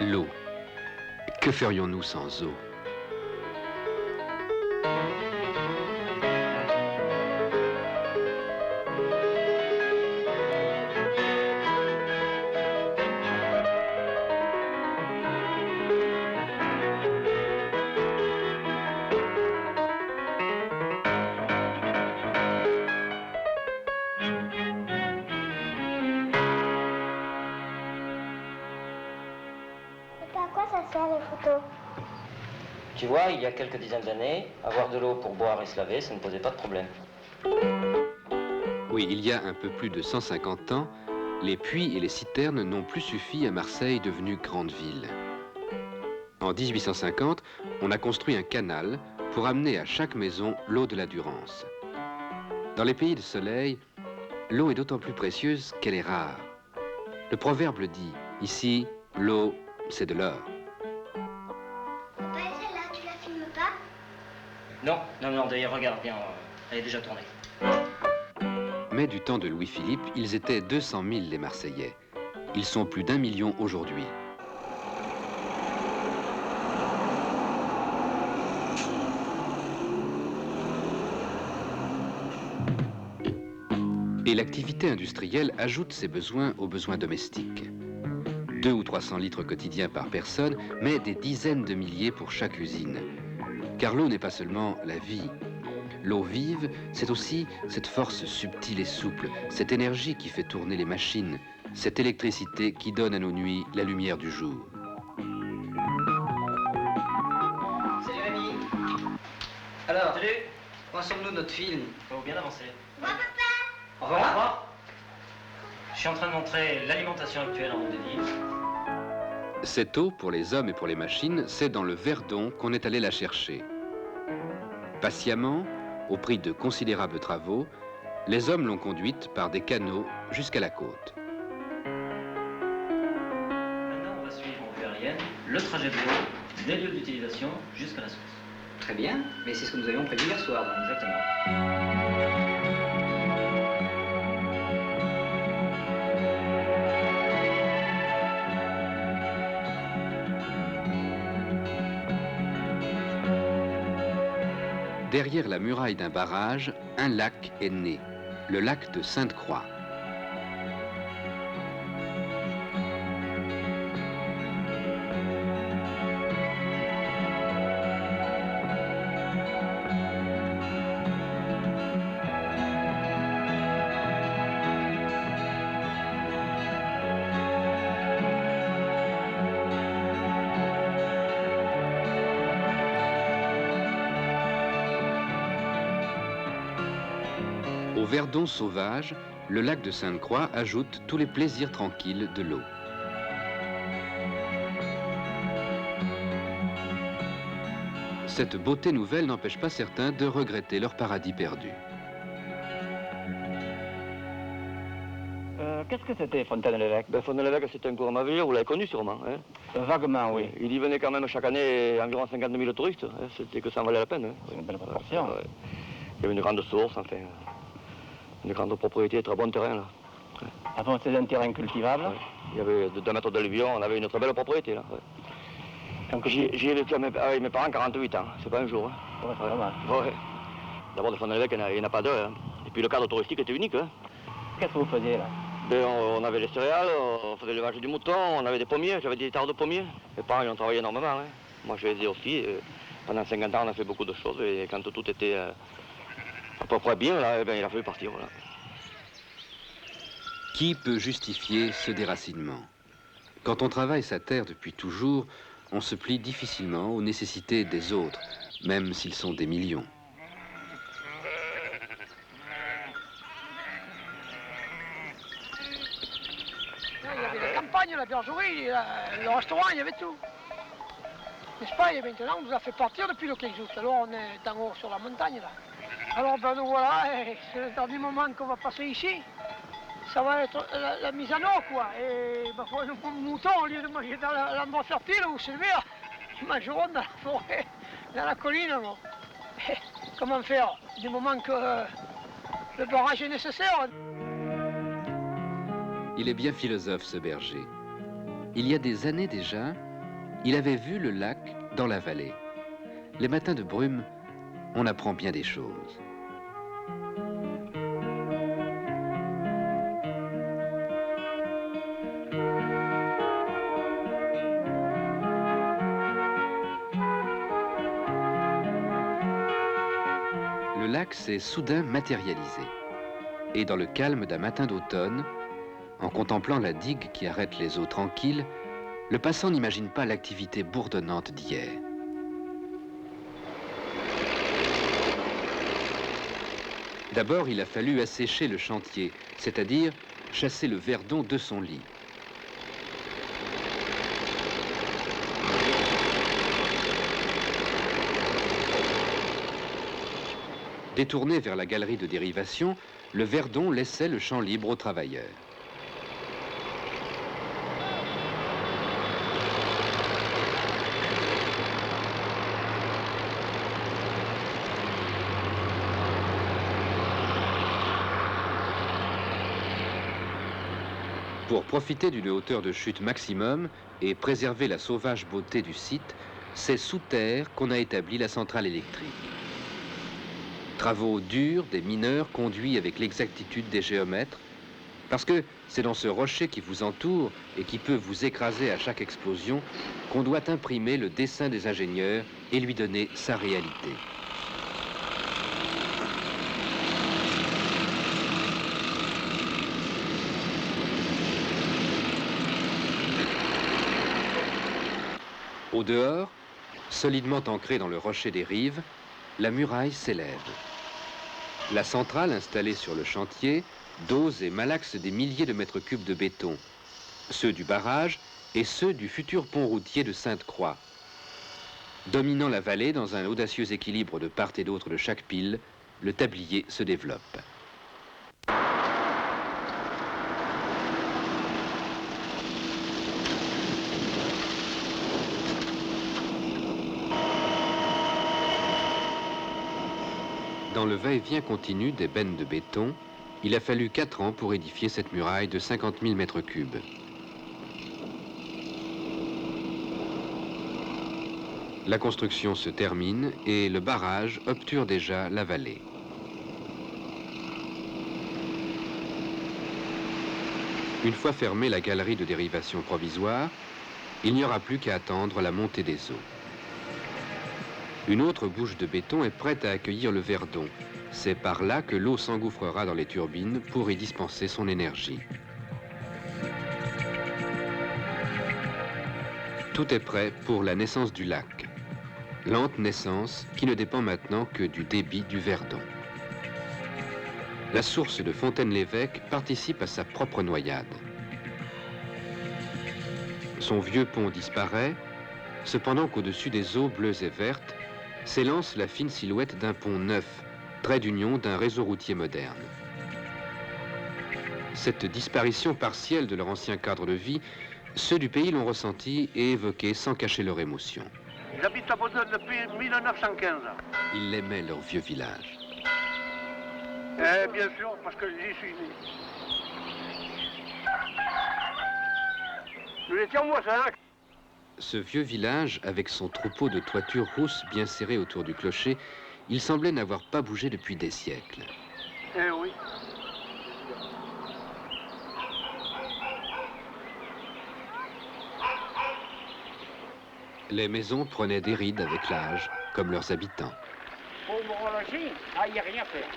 L'eau. Que ferions-nous sans eau? Tu vois, il y a quelques dizaines d'années, avoir de l'eau pour boire et se laver, ça ne posait pas de problème. Oui, il y a un peu plus de 150 ans, les puits et les citernes n'ont plus suffi à Marseille, devenue grande ville. En 1850, on a construit un canal pour amener à chaque maison l'eau de la Durance. Dans les pays de soleil, l'eau est d'autant plus précieuse qu'elle est rare. Le proverbe le dit, ici, l'eau, c'est de l'or. Papa, celle-là, tu la filmes pas? Non, d'ailleurs, regarde bien, elle est déjà tournée. Mais du temps de Louis-Philippe, ils étaient 200 000 les Marseillais. Ils sont plus d'1 million aujourd'hui. Et l'activité industrielle ajoute ses besoins aux besoins domestiques. 200 ou 300 litres quotidiens par personne, mais des dizaines de milliers pour chaque usine. Car l'eau n'est pas seulement la vie. L'eau vive, c'est aussi cette force subtile et souple, cette énergie qui fait tourner les machines, cette électricité qui donne à nos nuits la lumière du jour. Salut Rémi. Alors, salut. Où en sommes-nous de notre film? Faut bien avancer. Au revoir, papa. Au revoir. Au revoir. Je suis en train de montrer l'alimentation actuelle en eau de vie. Cette eau, pour les hommes et pour les machines, c'est dans le Verdon qu'on est allé la chercher. Patiemment, au prix de considérables travaux, les hommes l'ont conduite par des canaux jusqu'à la côte. Maintenant, on va suivre en vue aérienne le trajet de l'eau des lieux d'utilisation jusqu'à la source. Très bien, mais c'est ce que nous avions prévu hier soir. Donc. Exactement. Derrière la muraille d'un barrage, un lac est né, le lac de Sainte-Croix. Au Verdon sauvage, le lac de Sainte-Croix ajoute tous les plaisirs tranquilles de l'eau. Cette beauté nouvelle n'empêche pas certains de regretter leur paradis perdu. Qu'est-ce que c'était, Fontaine-l'Évêque? Fontaine-l'Évêque, c'est un courant navire, vous l'avez connu sûrement. Hein. Vaguement, oui. Il y venait quand même chaque année environ 50 000 touristes. Hein. C'était que ça en valait la peine. Hein. C'est une belle proportion. Ouais. Il y avait une grande source, enfin. Une grande propriété, très bon terrain. Là. Ouais. Avant, c'était un terrain cultivable. Ouais. Il y avait 2 mètres d'alluvion, on avait une très belle propriété. Là. Ouais. Donc j'y ai vécu avec mes parents 48 ans, c'est pas un jour. Hein. Ouais, c'est pas mal. Ouais. D'abord, de Fontaine-l'Évêque, il n'y en a pas deux. Hein. Et puis le cadre touristique était unique. Hein. Qu'est-ce que vous faisiez là? On avait les céréales, on faisait l'élevage du mouton, on avait des pommiers, j'avais des hectares de pommiers. Mes parents, ils ont travaillé énormément. Hein. Moi, je les ai aussi. Et pendant 50 ans, on a fait beaucoup de choses. Et quand tout était à peu près bien, là, il a fallu partir. Voilà. Qui peut justifier ce déracinement? Quand on travaille sa terre depuis toujours, on se plie difficilement aux nécessités des autres, même s'ils sont des millions. Il y avait la campagne, la bergerie, le restaurant, il y avait tout. N'est-ce pas? Et maintenant, on nous a fait partir depuis le 15 août. Alors, on est en haut sur la montagne, là. Alors, ben nous voilà, c'est le dernier moment qu'on va passer ici. Ça va être la mise en eau, quoi. Et ben, nos moutons, au lieu de manger dans l'endroit fertile où c'est le meilleur, ils mangeront dans la forêt, dans la colline. Bon. Comment faire du moment que le barrage est nécessaire? Il est bien philosophe, ce berger. Il y a des années déjà, il avait vu le lac dans la vallée. Les matins de brume, on apprend bien des choses. Le lac s'est soudain matérialisé. Et dans le calme d'un matin d'automne, en contemplant la digue qui arrête les eaux tranquilles, le passant n'imagine pas l'activité bourdonnante d'hier. D'abord, il a fallu assécher le chantier, c'est-à-dire chasser le verdon de son lit. Détourné vers la galerie de dérivation, le verdon laissait le champ libre aux travailleurs. Pour profiter d'une hauteur de chute maximum et préserver la sauvage beauté du site, c'est sous terre qu'on a établi la centrale électrique. Travaux durs des mineurs conduits avec l'exactitude des géomètres, parce que c'est dans ce rocher qui vous entoure et qui peut vous écraser à chaque explosion qu'on doit imprimer le dessin des ingénieurs et lui donner sa réalité. Au dehors, solidement ancrée dans le rocher des rives, la muraille s'élève. La centrale installée sur le chantier dose et malaxe des milliers de mètres cubes de béton, ceux du barrage et ceux du futur pont routier de Sainte-Croix. Dominant la vallée dans un audacieux équilibre de part et d'autre de chaque pile, le tablier se développe. Dans le va-et-vient continu des bennes de béton, il a fallu 4 ans pour édifier cette muraille de 50 000 mètres cubes. La construction se termine et le barrage obture déjà la vallée. Une fois fermée la galerie de dérivation provisoire, il n'y aura plus qu'à attendre la montée des eaux. Une autre bouche de béton est prête à accueillir le verdon. C'est par là que l'eau s'engouffrera dans les turbines pour y dispenser son énergie. Tout est prêt pour la naissance du lac. Lente naissance qui ne dépend maintenant que du débit du Verdon. La source de Fontaine-l'Évêque participe à sa propre noyade. Son vieux pont disparaît, cependant qu'au-dessus des eaux bleues et vertes s'élance la fine silhouette d'un pont neuf, trait d'union d'un réseau routier moderne. Cette disparition partielle de leur ancien cadre de vie, ceux du pays l'ont ressenti et évoqué sans cacher leur émotion. J'habite à Bodon depuis 1915. Ils aimaient leur vieux village. Bien sûr, parce que j'y suis né. Nous étions voisins. Ce vieux village, avec son troupeau de toitures rousses bien serrées autour du clocher, il semblait n'avoir pas bougé depuis des siècles. Eh oui. Les maisons prenaient des rides avec l'âge, comme leurs habitants. Pour l'horloger, il n'y a rien à faire.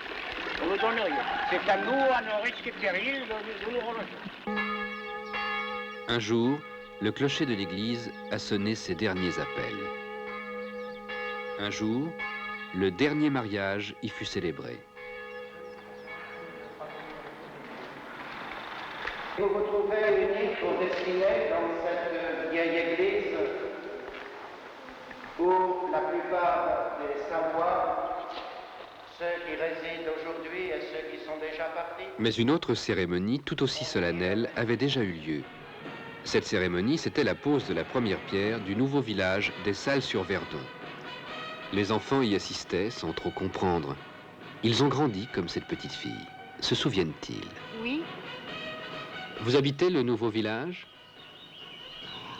On ne donne rien. C'est à nous, à nos risques et périls, de l'horloger. Un jour, le clocher de l'église a sonné ses derniers appels. Un jour, le dernier mariage y fut célébré. Vous vous trouvez unique au Destinée dans cette vieille église où la plupart des Savoies, ceux qui résident aujourd'hui et ceux qui sont déjà partis. Mais une autre cérémonie tout aussi solennelle avait déjà eu lieu. Cette cérémonie, c'était la pose de la première pierre du nouveau village des Salles-sur-Verdon. Les enfants y assistaient sans trop comprendre. Ils ont grandi comme cette petite fille. Se souviennent-ils? Oui. Vous habitez le nouveau village?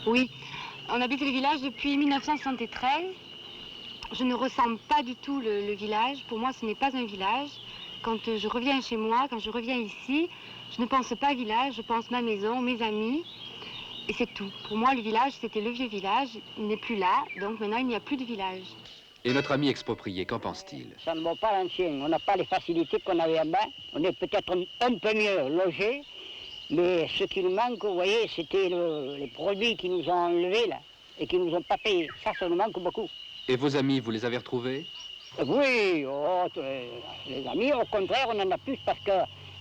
Oui. On habite le village depuis 1973. Je ne ressens pas du tout le village. Pour moi, ce n'est pas un village. Quand je reviens chez moi, quand je reviens ici, je ne pense pas village, je pense ma maison, mes amis. Et c'est tout. Pour moi, le village, c'était le vieux village. Il n'est plus là, donc maintenant, il n'y a plus de village. Et notre ami exproprié, qu'en pense-t-il? Ça ne vaut pas l'ancien. On n'a pas les facilités qu'on avait avant. On est peut-être un peu mieux logés. Mais ce qui nous manque, vous voyez, c'était les produits qui nous ont enlevés, là, et qui nous ont pas payés. Ça nous manque beaucoup. Et vos amis, vous les avez retrouvés? Oui, les amis, au contraire, on en a plus parce que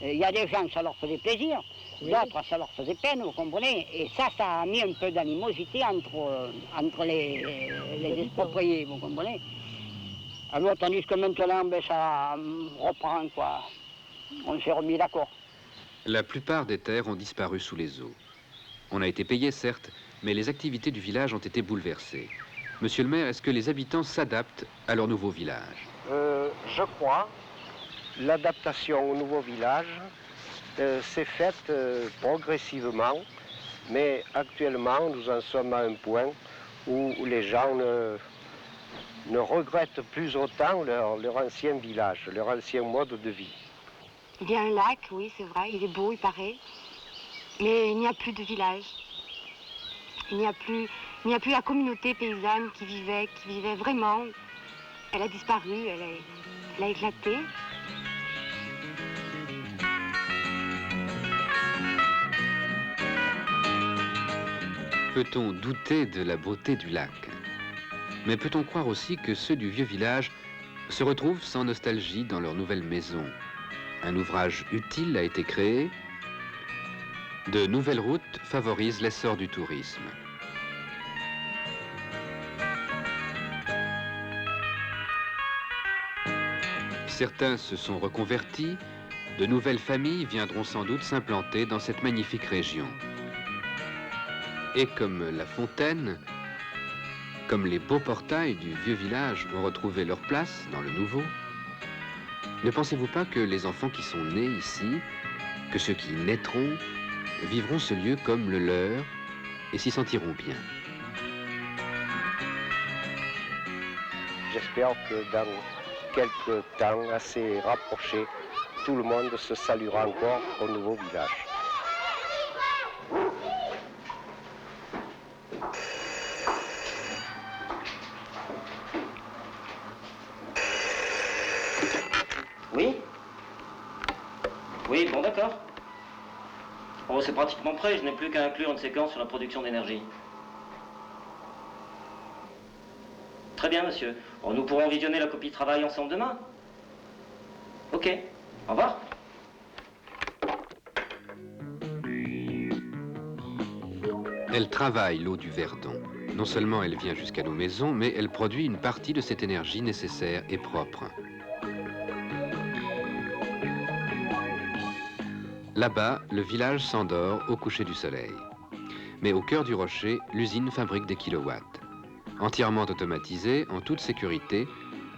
y a des gens, ça leur faisait plaisir. D'autres, ça leur faisait peine, vous comprenez. Et ça a mis un peu d'animosité entre les expropriés, vous comprenez. Alors, tandis que maintenant, ben, ça reprend, quoi. On s'est remis d'accord. La plupart des terres ont disparu sous les eaux. On a été payé, certes, mais les activités du village ont été bouleversées. Monsieur le maire, est-ce que les habitants s'adaptent à leur nouveau village? Je crois. L'adaptation au nouveau village s'est faite progressivement, mais actuellement, nous en sommes à un point où les gens ne regrettent plus autant leur ancien village, leur ancien mode de vie. Il y a un lac, oui, c'est vrai, il est beau, il paraît. Mais il n'y a plus de village. Il n'y a plus la communauté paysanne qui vivait vraiment. Elle a disparu, elle a éclaté. Peut-on douter de la beauté du lac? Mais peut-on croire aussi que ceux du vieux village se retrouvent sans nostalgie dans leur nouvelle maison? Un ouvrage utile a été créé. De nouvelles routes favorisent l'essor du tourisme. Certains se sont reconvertis. De nouvelles familles viendront sans doute s'implanter dans cette magnifique région. Et comme la fontaine, comme les beaux portails du vieux village ont retrouvé leur place dans le nouveau, ne pensez-vous pas que les enfants qui sont nés ici, que ceux qui naîtront, vivront ce lieu comme le leur et s'y sentiront bien? J'espère que dans quelques temps assez rapprochés, tout le monde se saluera encore au nouveau village. Oui? Oui, bon d'accord. Oh, c'est pratiquement prêt, je n'ai plus qu'à inclure une séquence sur la production d'énergie. Très bien, monsieur. Bon, nous pourrons visionner la copie de travail ensemble demain. Ok. Au revoir. Elle travaille l'eau du Verdon. Non seulement elle vient jusqu'à nos maisons, mais elle produit une partie de cette énergie nécessaire et propre. Là-bas, le village s'endort au coucher du soleil. Mais au cœur du rocher, l'usine fabrique des kilowatts. Entièrement automatisée, en toute sécurité,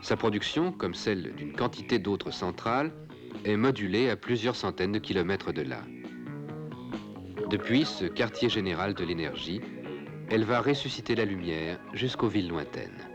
sa production, comme celle d'une quantité d'autres centrales, est modulée à plusieurs centaines de kilomètres de là. Depuis ce quartier général de l'énergie, elle va ressusciter la lumière jusqu'aux villes lointaines.